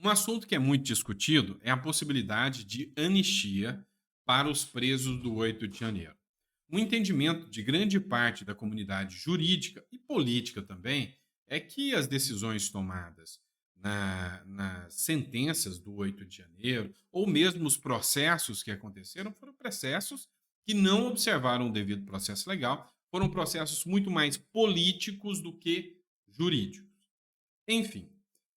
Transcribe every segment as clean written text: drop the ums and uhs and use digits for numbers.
Um assunto que é muito discutido é a possibilidade de anistia para os presos do 8 de janeiro. O entendimento de grande parte da comunidade jurídica e política também é que as decisões tomadas nas sentenças do 8 de janeiro, ou mesmo os processos que aconteceram, foram processos que não observaram o devido processo legal, foram processos muito mais políticos do que jurídicos. Enfim,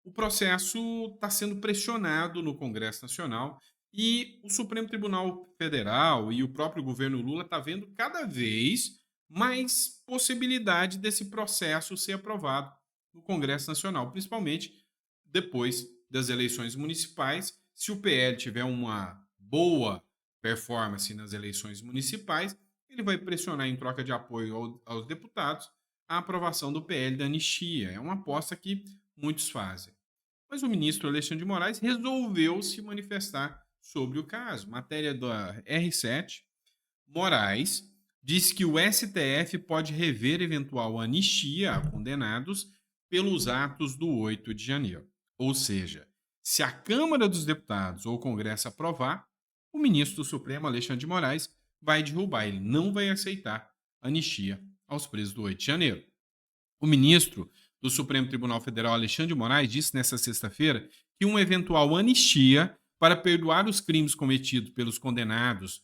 o processo está sendo pressionado no Congresso Nacional e o Supremo Tribunal Federal e o próprio governo Lula está vendo cada vez mais possibilidade desse processo ser aprovado no Congresso Nacional, principalmente depois das eleições municipais. Se o PL tiver uma boa performance nas eleições municipais, ele vai pressionar em troca de apoio aos deputados a aprovação do PL da anistia. É uma aposta que muitos fazem. Mas o ministro Alexandre de Moraes resolveu se manifestar sobre o caso. Matéria da R7, Moraes disse que o STF pode rever eventual anistia a condenados pelos atos do 8 de janeiro. Ou seja, se a Câmara dos Deputados ou o Congresso aprovar, o ministro do Supremo, Alexandre de Moraes, vai derrubar. Ele não vai aceitar anistia aos presos do 8 de janeiro. O ministro do Supremo Tribunal Federal, Alexandre de Moraes, disse nesta sexta-feira que uma eventual anistia para perdoar os crimes cometidos pelos condenados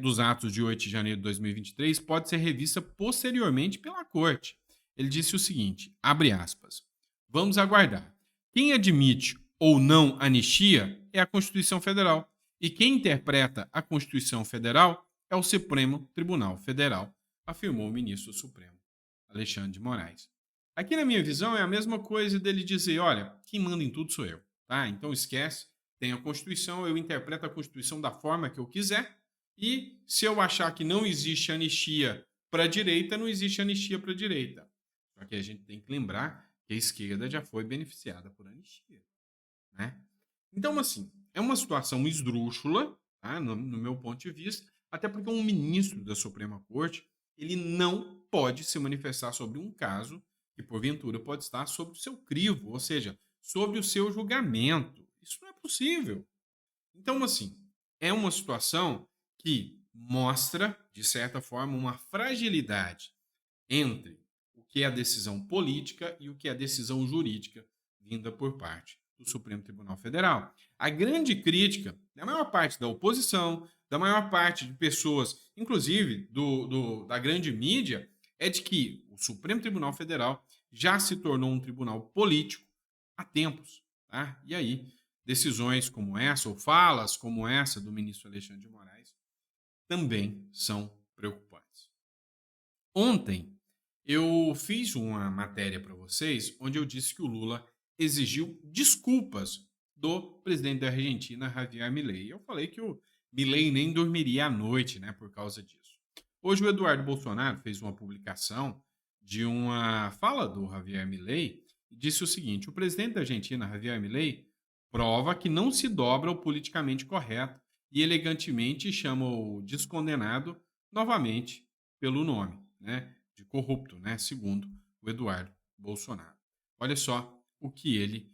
dos atos de 8 de janeiro de 2023 pode ser revista posteriormente pela Corte. Ele disse o seguinte, abre aspas, vamos aguardar. Quem admite ou não anistia é a Constituição Federal. E quem interpreta a Constituição Federal é o Supremo Tribunal Federal, afirmou o ministro do Supremo, Alexandre de Moraes. Aqui na minha visão é a mesma coisa dele dizer, olha, quem manda em tudo sou eu, tá? Então esquece, tem a Constituição, eu interpreto a Constituição da forma que eu quiser e se eu achar que não existe anistia para a direita, não existe anistia para a direita. Só que a gente tem que lembrar que a esquerda já foi beneficiada por anistia, né? Então, assim, é uma situação esdrúxula, tá? No meu ponto de vista, até porque um ministro da Suprema Corte, ele não pode se manifestar sobre um caso que, porventura, pode estar sob o seu crivo, ou seja, sobre o seu julgamento. Isso não é possível. Então, assim, é uma situação que mostra, de certa forma, uma fragilidade entre o que é a decisão política e o que é a decisão jurídica vinda por parte do Supremo Tribunal Federal. A grande crítica da maior parte da oposição, da maior parte de pessoas, inclusive da grande mídia, é de que o Supremo Tribunal Federal já se tornou um tribunal político há tempos. Tá? E aí, decisões como essa, ou falas como essa do ministro Alexandre de Moraes, também são preocupantes. Ontem, eu fiz uma matéria para vocês onde eu disse que o Lula exigiu desculpas do presidente da Argentina, Javier Milei. Eu falei que o Milei nem dormiria à noite, né, por causa disso. Hoje o Eduardo Bolsonaro fez uma publicação de uma fala do Javier Milei e disse o seguinte: o presidente da Argentina, Javier Milei, prova que não se dobra ao politicamente correto e elegantemente chama o descondenado novamente pelo nome, né, de corrupto, né, segundo o Eduardo Bolsonaro. Olha só o que ele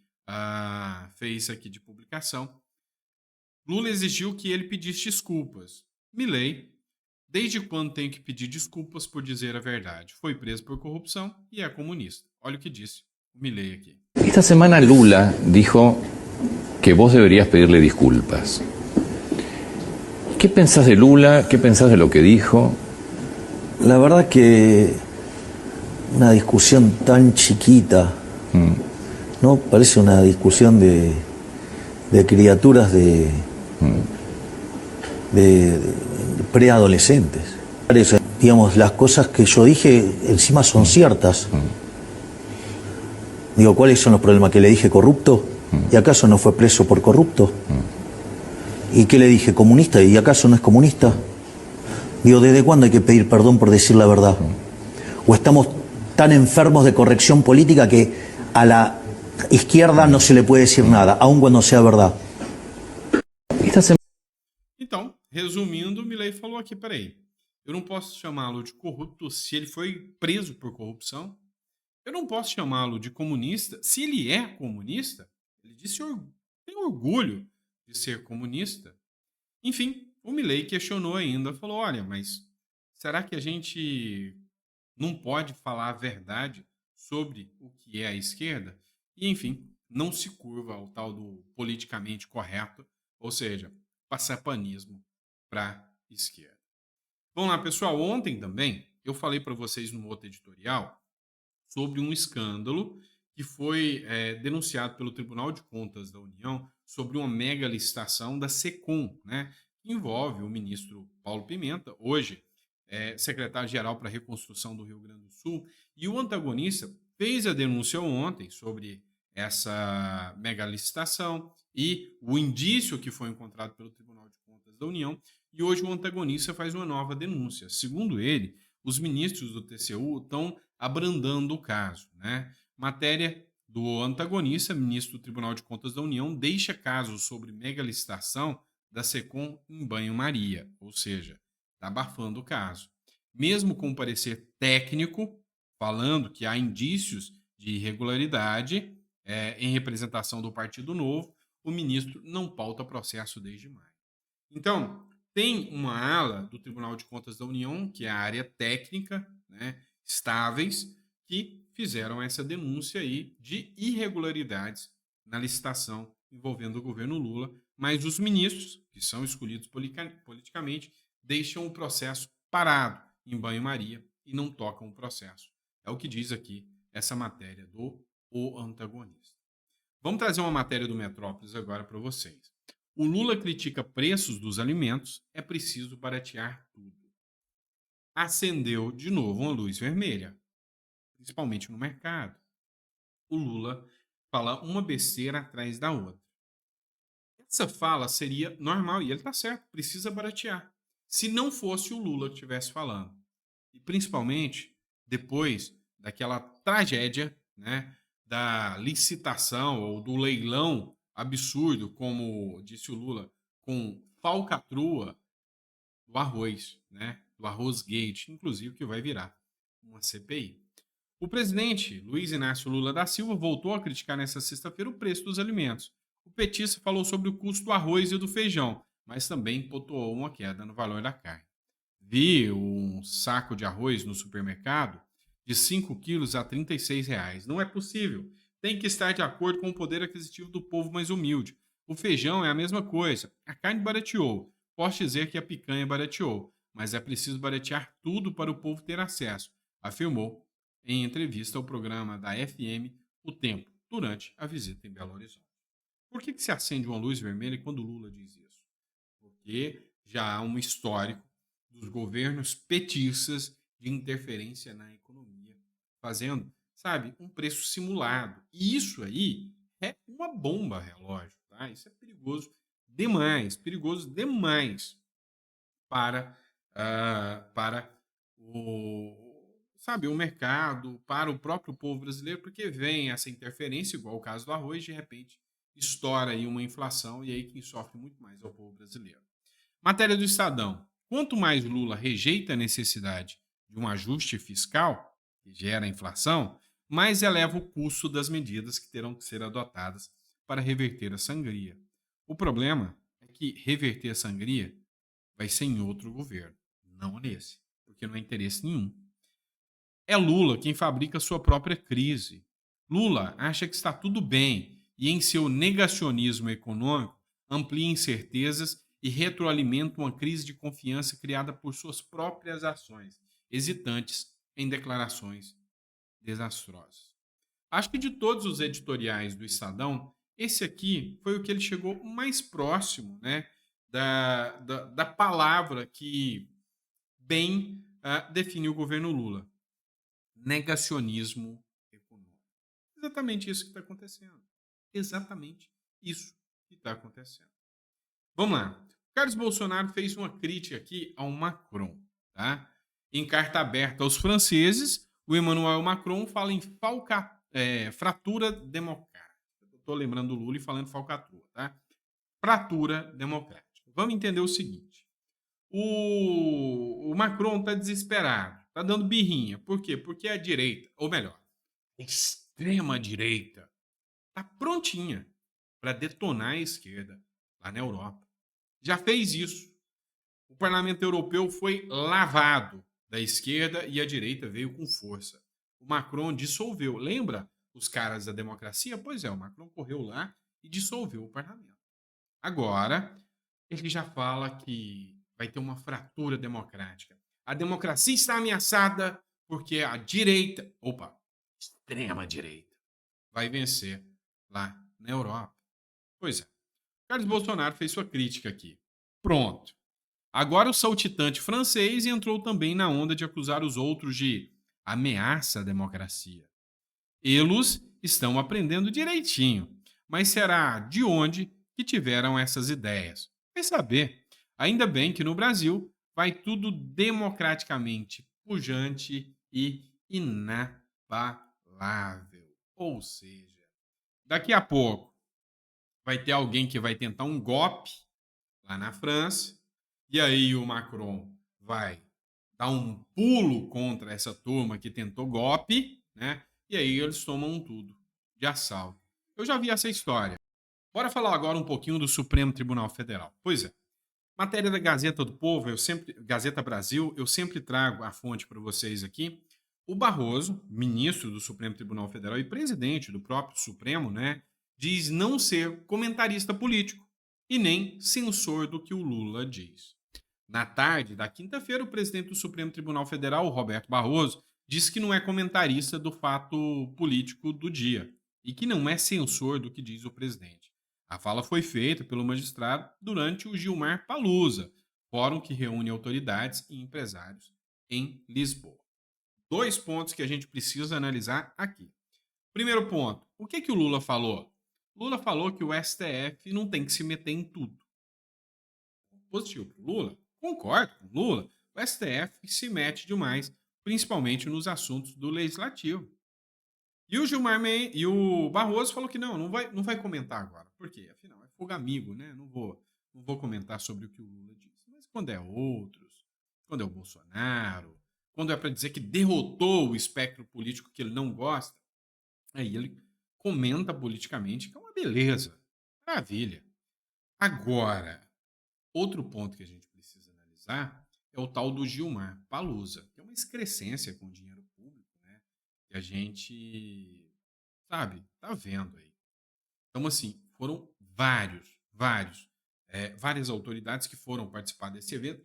fez aqui de publicação. Lula exigiu que ele pedisse desculpas. Milei, desde quando tem que pedir desculpas por dizer a verdade? Foi preso por corrupção e é comunista. Olha o que disse o Milei aqui. Esta semana Lula dijo que vos deberías pedirle disculpas. ¿Qué pensás de Lula? ¿Qué pensás de lo que dijo? La verdad que una discusión tan chiquita, ¿no? Parece una discusión de criaturas de preadolescentes. Parece, digamos, las cosas que yo dije encima son ciertas. Digo, ¿cuáles son los problemas? ¿Que le dije corrupto? ¿Y acaso no fue preso por corrupto? ¿Y qué le dije? ¿Comunista? ¿Y acaso no es comunista? Digo, ¿desde cuándo hay que pedir perdón por decir la verdad? ¿O estamos tan enfermos de corrección política que a la izquierda no se le puede decir nada, aun cuando sea verdad? Então, resumindo, o Milei falou aqui, peraí, eu não posso chamá-lo de corrupto se ele foi preso por corrupção. Eu não posso chamá-lo de comunista se ele é comunista. Ele disse tem orgulho de ser comunista? Enfim, o Milei questionou ainda, falou: olha, mas será que a gente não pode falar a verdade sobre o que é a esquerda? E, enfim, não se curva ao tal do politicamente correto, ou seja, passar panismo para a esquerda. Vamos lá, pessoal. Ontem também eu falei para vocês no outro editorial sobre um escândalo que foi denunciado pelo Tribunal de Contas da União sobre uma mega licitação da SECOM, né, que envolve o ministro Paulo Pimenta, hoje secretário-geral para a reconstrução do Rio Grande do Sul, e o antagonista fez a denúncia ontem sobre essa mega licitação e o indício que foi encontrado pelo Tribunal de Contas da União, e hoje o antagonista faz uma nova denúncia. Segundo ele, os ministros do TCU estão abrandando o caso, né? Matéria do antagonista, ministro do Tribunal de Contas da União, deixa casos sobre mega licitação da SECOM em banho-maria, ou seja, está abafando o caso. Mesmo com parecer técnico, falando que há indícios de irregularidade em representação do Partido Novo, o ministro não pauta processo desde maio. Então, tem uma ala do Tribunal de Contas da União, que é a área técnica, né, estáveis, que fizeram essa denúncia aí de irregularidades na licitação envolvendo o governo Lula, mas os ministros, que são escolhidos politicamente, deixam o processo parado em banho-maria e não tocam o processo. É o que diz aqui essa matéria do O Antagonista. Vamos trazer uma matéria do Metrópolis agora para vocês. O Lula critica preços dos alimentos, é preciso baratear tudo. Acendeu de novo uma luz vermelha, principalmente no mercado. O Lula fala uma besteira atrás da outra. Essa fala seria normal, e ele está certo, precisa baratear. Se não fosse o Lula que estivesse falando. E principalmente depois daquela tragédia, né, da licitação ou do leilão absurdo, como disse o Lula, com falcatrua do arroz, né, do arroz gate, inclusive que vai virar uma CPI. O presidente Luiz Inácio Lula da Silva voltou a criticar nesta sexta-feira o preço dos alimentos. O petista falou sobre o custo do arroz e do feijão, mas também pontuou uma queda no valor da carne. Vi um saco de arroz no supermercado de 5 quilos a R$ 36. Não é possível. Tem que estar de acordo com o poder aquisitivo do povo mais humilde. O feijão é a mesma coisa. A carne barateou. Posso dizer que a picanha barateou, mas é preciso baratear tudo para o povo ter acesso, afirmou em entrevista ao programa da FM O Tempo, durante a visita em Belo Horizonte. Por que se acende uma luz vermelha quando Lula diz isso? Porque já há um histórico dos governos petistas de interferência na economia, fazendo, sabe, um preço simulado. E isso aí é uma bomba relógio, tá? Isso é perigoso demais para o mercado, para o próprio povo brasileiro, porque vem essa interferência, igual o caso do arroz, de repente estoura aí uma inflação e aí quem sofre muito mais é o povo brasileiro. Matéria do Estadão. Quanto mais Lula rejeita a necessidade de um ajuste fiscal, que gera inflação, mais eleva o custo das medidas que terão que ser adotadas para reverter a sangria. O problema é que reverter a sangria vai ser em outro governo, não nesse, porque não é interesse nenhum. É Lula quem fabrica sua própria crise. Lula acha que está tudo bem e, em seu negacionismo econômico, amplia incertezas e retroalimenta uma crise de confiança criada por suas próprias ações, hesitantes em declarações desastrosas. Acho que de todos os editoriais do Estadão, esse aqui foi o que ele chegou mais próximo, né, da palavra que bem define o governo Lula. Negacionismo econômico. Exatamente isso que está acontecendo. Exatamente isso que está acontecendo. Vamos lá. Carlos Bolsonaro fez uma crítica aqui ao Macron, tá? Em carta aberta aos franceses, o Emmanuel Macron fala em fratura democrática. Estou lembrando do Lula e falando falcatrua, tá? Fratura democrática. Vamos entender o seguinte. O Macron está desesperado, está dando birrinha. Por quê? Porque a direita, ou melhor, a extrema direita, está prontinha para detonar a esquerda lá na Europa. Já fez isso. O Parlamento Europeu foi lavado da esquerda e a direita veio com força. O Macron dissolveu. Lembra os caras da democracia? Pois é, o Macron correu lá e dissolveu o parlamento. Agora, ele já fala que vai ter uma fratura democrática. A democracia está ameaçada porque a direita, extrema direita, vai vencer lá na Europa. Pois é. Carlos Bolsonaro fez sua crítica aqui. Pronto. Agora o saltitante francês entrou também na onda de acusar os outros de ameaça à democracia. Eles estão aprendendo direitinho, mas será de onde que tiveram essas ideias? Vai saber. Ainda bem que no Brasil vai tudo democraticamente pujante e inabalável. Ou seja, daqui a pouco vai ter alguém que vai tentar um golpe lá na França, e aí o Macron vai dar um pulo contra essa turma que tentou golpe, né? E aí eles tomam tudo de assalto. Eu já vi essa história. Bora falar agora um pouquinho do Supremo Tribunal Federal. Pois é. Matéria da Gazeta do Povo, Gazeta Brasil, eu sempre trago a fonte para vocês aqui. O Barroso, ministro do Supremo Tribunal Federal e presidente do próprio Supremo, né, diz não ser comentarista político e nem censor do que o Lula diz. Na tarde da quinta-feira, o presidente do Supremo Tribunal Federal, Roberto Barroso, disse que não é comentarista do fato político do dia e que não é censor do que diz o presidente. A fala foi feita pelo magistrado durante o Gilmar Palusa, fórum que reúne autoridades e empresários em Lisboa. 2 pontos que a gente precisa analisar aqui. Primeiro ponto, o que o Lula falou? Lula falou que o STF não tem que se meter em tudo. Positivo para o Lula? Concordo com o Lula. O STF se mete demais, principalmente nos assuntos do legislativo. E o Barroso falou que não vai comentar agora. Por quê? Afinal, é fogo amigo, né? Não vou comentar sobre o que o Lula disse. Mas quando é outros, quando é o Bolsonaro, quando é para dizer que derrotou o espectro político que ele não gosta, aí ele comenta politicamente, que é uma beleza. Maravilha. Agora, outro ponto que a gente precisa analisar é o tal do Gilmar Palusa, que é uma excrescência com dinheiro público, né? Que a gente, tá vendo aí. Então, assim, foram várias autoridades que foram participar desse evento,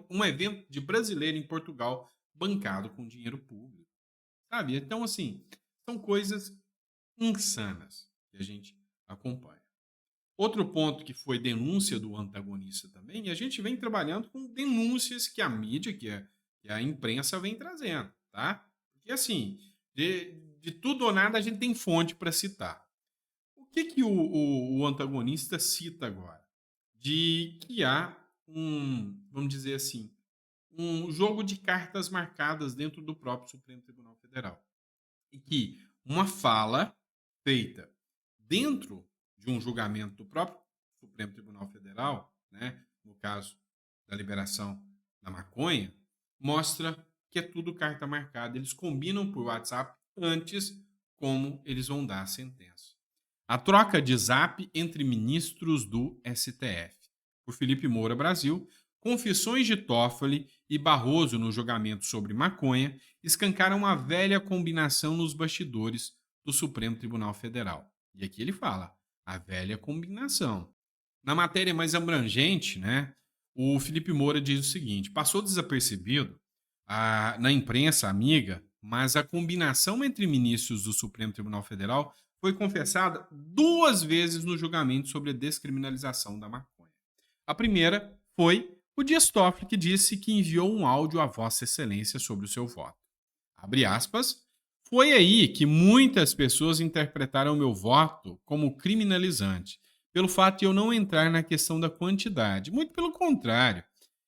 um evento de brasileiro em Portugal, bancado com dinheiro público, sabe? Então, assim, são coisas insanas que a gente acompanha. Outro ponto que foi denúncia do antagonista também, e a gente vem trabalhando com denúncias que a mídia, que a imprensa vem trazendo, tá? Porque, assim, de tudo ou nada a gente tem fonte para citar. O que o antagonista cita agora? De que há vamos dizer assim, um jogo de cartas marcadas dentro do próprio Supremo Tribunal Federal. E que uma fala feita dentro de um julgamento do próprio Supremo Tribunal Federal, né, no caso da liberação da maconha, mostra que é tudo carta marcada. Eles combinam por WhatsApp antes como eles vão dar a sentença. A troca de zap entre ministros do STF. Por Felipe Moura Brasil, confissões de Toffoli e Barroso no julgamento sobre maconha escancaram uma velha combinação nos bastidores do Supremo Tribunal Federal. E aqui ele fala, a velha combinação. Na matéria mais abrangente, né, o Felipe Moura diz o seguinte, passou desapercebido na imprensa amiga, mas a combinação entre ministros do Supremo Tribunal Federal foi confessada 2 vezes no julgamento sobre a descriminalização da maconha. A primeira foi o Dias Toffoli, que disse que enviou um áudio à Vossa Excelência sobre o seu voto. Abre aspas, foi aí que muitas pessoas interpretaram o meu voto como criminalizante, pelo fato de eu não entrar na questão da quantidade. Muito pelo contrário.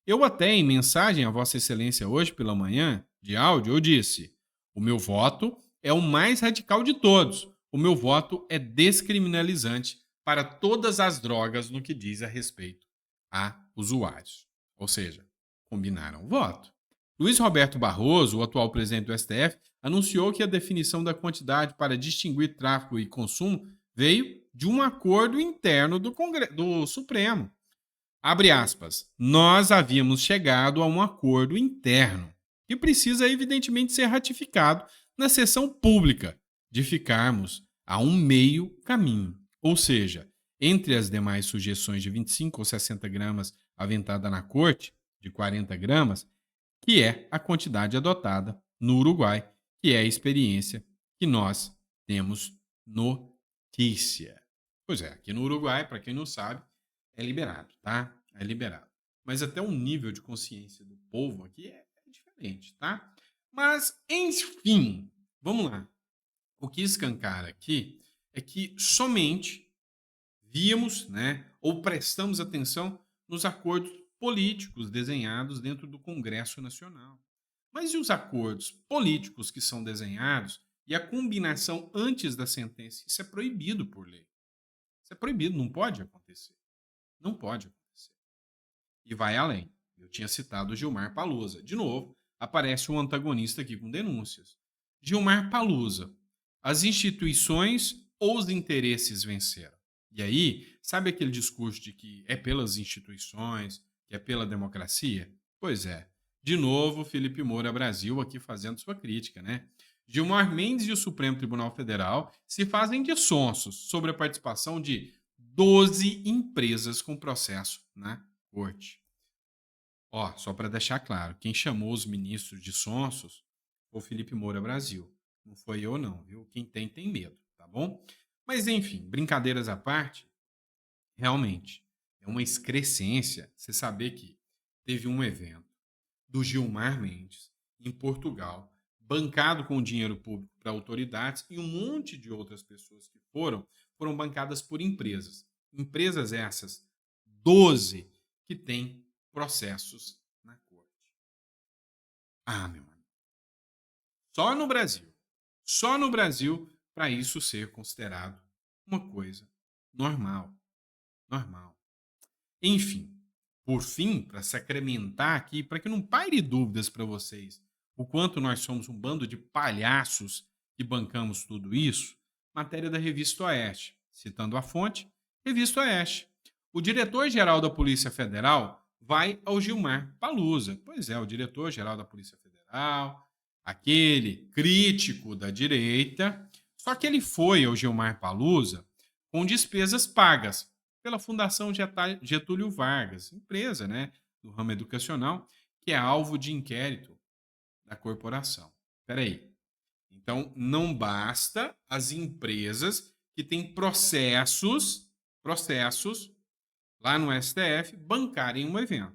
Eu até, em mensagem à Vossa Excelência hoje pela manhã, de áudio, eu disse, o meu voto é o mais radical de todos. O meu voto é descriminalizante para todas as drogas no que diz a respeito a usuários. Ou seja, combinaram o voto. Luiz Roberto Barroso, o atual presidente do STF, anunciou que a definição da quantidade para distinguir tráfico e consumo veio de um acordo interno do Supremo. Abre aspas. Nós havíamos chegado a um acordo interno, que precisa evidentemente ser ratificado na sessão pública, de ficarmos a um meio caminho. Ou seja, entre as demais sugestões de 25 ou 60 gramas aventada na corte, de 40 gramas, que é a quantidade adotada no Uruguai, que é a experiência que nós temos notícia. Pois é, aqui no Uruguai, para quem não sabe, é liberado, tá? É liberado. Mas até o nível de consciência do povo aqui é diferente, tá? Mas, enfim, vamos lá. O que escancara aqui é que somente víamos, né, ou prestamos atenção nos acordos políticos desenhados dentro do Congresso Nacional. Mas e os acordos políticos que são desenhados e a combinação antes da sentença? Isso é proibido por lei. Isso é proibido, não pode acontecer. Não pode acontecer. E vai além. Eu tinha citado o Gilmar Palusa. De novo, aparece um antagonista aqui com denúncias. Gilmar Palusa. As instituições ou os interesses venceram? E aí, sabe aquele discurso de que é pelas instituições, que é pela democracia? Pois é. De novo, Felipe Moura Brasil aqui fazendo sua crítica, né? Gilmar Mendes e o Supremo Tribunal Federal se fazem de sonsos sobre a participação de 12 empresas com processo na corte. Ó, só para deixar claro, quem chamou os ministros de sonsos foi o Felipe Moura Brasil. Não foi eu não, viu? Quem tem medo, tá bom? Mas enfim, brincadeiras à parte, realmente é uma excrescência você saber que teve um evento do Gilmar Mendes em Portugal, bancado com dinheiro público para autoridades e um monte de outras pessoas que foram bancadas por empresas. Empresas essas, 12, que têm processos na corte. Ah, meu amigo. Só no Brasil, para isso ser considerado uma coisa normal. Normal. Enfim, por fim, para sacramentar aqui, para que não paire dúvidas para vocês, o quanto nós somos um bando de palhaços que bancamos tudo isso, matéria da Revista Oeste. Citando a fonte, Revista Oeste. O diretor-geral da Polícia Federal vai ao Gilmar Palusa. Pois é, o diretor-geral da Polícia Federal, aquele crítico da direita, só que ele foi ao Gilmar Palusa com despesas pagas pela Fundação Getúlio Vargas, empresa, né, do ramo educacional, que é alvo de inquérito da corporação. Espera aí. Então, não basta as empresas que têm processos lá no STF bancarem um evento.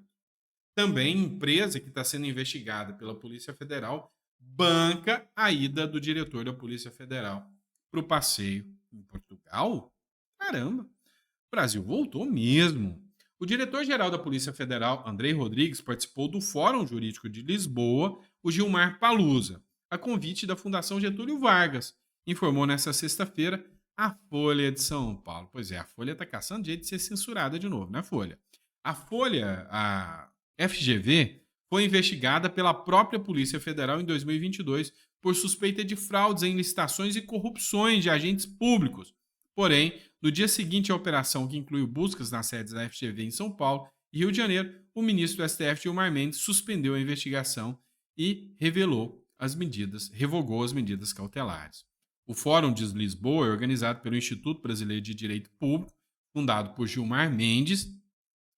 Também empresa que está sendo investigada pela Polícia Federal banca a ida do diretor da Polícia Federal para o passeio em Portugal. Caramba! O Brasil voltou mesmo. O diretor-geral da Polícia Federal, Andrei Rodrigues, participou do Fórum Jurídico de Lisboa, o Gilmar Palusa, a convite da Fundação Getúlio Vargas, informou nesta sexta-feira a Folha de São Paulo. Pois é, a Folha está caçando jeito de ser censurada de novo, né, Folha? A Folha, a FGV, foi investigada pela própria Polícia Federal em 2022 por suspeita de fraudes em licitações e corrupções de agentes públicos. Porém, no dia seguinte à operação, que incluiu buscas nas sedes da FGV em São Paulo e Rio de Janeiro, o ministro do STF, Gilmar Mendes, suspendeu a investigação e revogou as medidas cautelares. O Fórum de Lisboa é organizado pelo Instituto Brasileiro de Direito Público, fundado por Gilmar Mendes,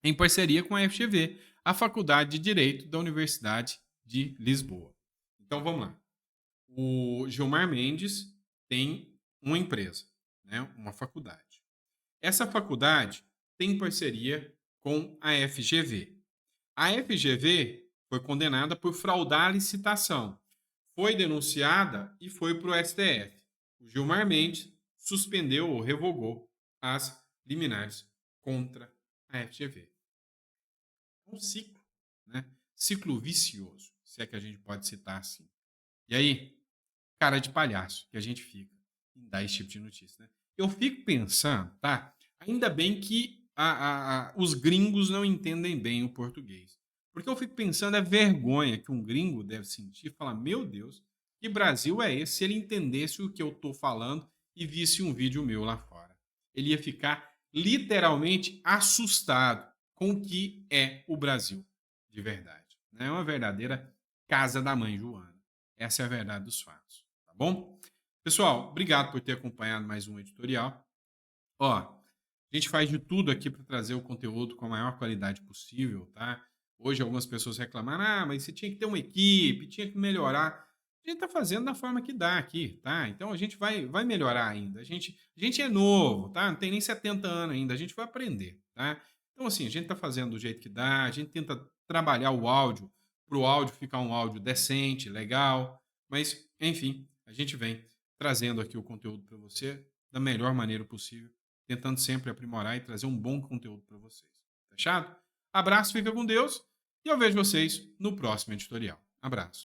em parceria com a FGV, a Faculdade de Direito da Universidade de Lisboa. Então vamos lá. O Gilmar Mendes tem uma empresa, né, uma faculdade. Essa faculdade tem parceria com a FGV. A FGV foi condenada por fraudar a licitação, foi denunciada e foi para o STF. O Gilmar Mendes suspendeu ou revogou as liminares contra a FGV. Um ciclo, né? Ciclo vicioso, se é que a gente pode citar assim. E aí, cara de palhaço que a gente fica em dar esse tipo de notícia, né? Eu fico pensando, tá? Ainda bem que os gringos não entendem bem o português. Porque eu fico pensando a vergonha que um gringo deve sentir e falar, meu Deus, que Brasil é esse se ele entendesse o que eu tô falando e visse um vídeo meu lá fora. ele ia ficar literalmente assustado com o que é o Brasil, de verdade. É uma verdadeira casa da mãe Joana. Essa é a verdade dos fatos, tá bom? Pessoal, obrigado por ter acompanhado mais um editorial. Ó, a gente faz de tudo aqui para trazer o conteúdo com a maior qualidade possível, tá? Hoje algumas pessoas reclamaram, mas você tinha que ter uma equipe, tinha que melhorar. A gente tá fazendo da forma que dá aqui, tá? Então a gente vai melhorar ainda. A gente é novo, tá? Não tem nem 70 anos ainda, a gente vai aprender, tá? Então assim, a gente tá fazendo do jeito que dá, a gente tenta trabalhar o áudio para o áudio ficar um áudio decente, legal, mas enfim, a gente vem trazendo aqui o conteúdo para você da melhor maneira possível, tentando sempre aprimorar e trazer um bom conteúdo para vocês. Fechado? Abraço, fica com Deus e eu vejo vocês no próximo editorial. Abraço.